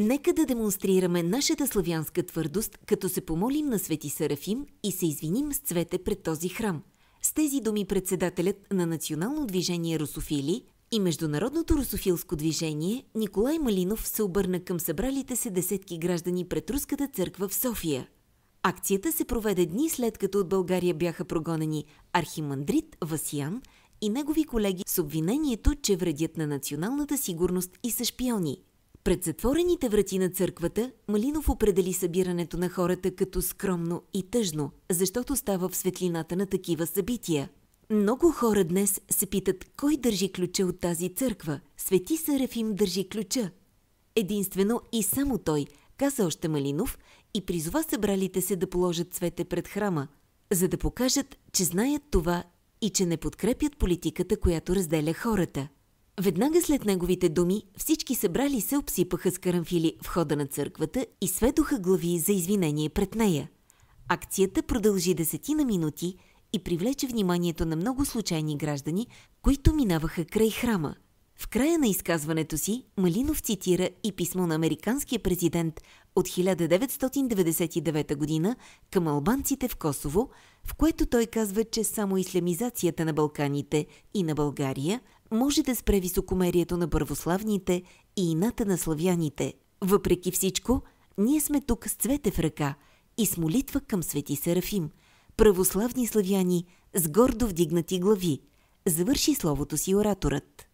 Нека да демонстрираме нашата славянска твърдост, като се помолим на Свети Серафим и се извиним с цвете пред този храм. С тези думи председателят на Национално движение Русофили и Международното русофилско движение Николай Малинов се обърна към събралите се десетки граждани пред Руската църква в София. Акцията се проведе дни след като от България бяха прогонени архимандрит Васиян и негови колеги с обвинението, че вредят на националната сигурност и са шпиони. Пред затворените врати на църквата Малинов определи събирането на хората като скромно и тъжно, защото става в светлината на такива събития. Много хора днес се питат кой държи ключа от тази църква. Свети Серафим държи ключа. Единствено и само той, каза още Малинов, и призова събралите се да положат цвете пред храма, за да покажат, че знаят това и че не подкрепят политиката, която разделя хората. Веднага след неговите думи всички събрали се обсипаха с карамфили в входа на църквата и сведоха глави за извинение пред нея. Акцията продължи 10 минути и привлече вниманието на много случайни граждани, които минаваха край храма. В края на изказването си Малинов цитира и писмо на американския президент от 1999 година към албанците в Косово, в което той казва, че само ислямизацията на Балканите и на България може да спре високомерието на православните и ината на славяните. Въпреки всичко, ние сме тук с цвете в ръка и с молитва към Свети Серафим, православни славяни с гордо вдигнати глави. Завърши словото си ораторът.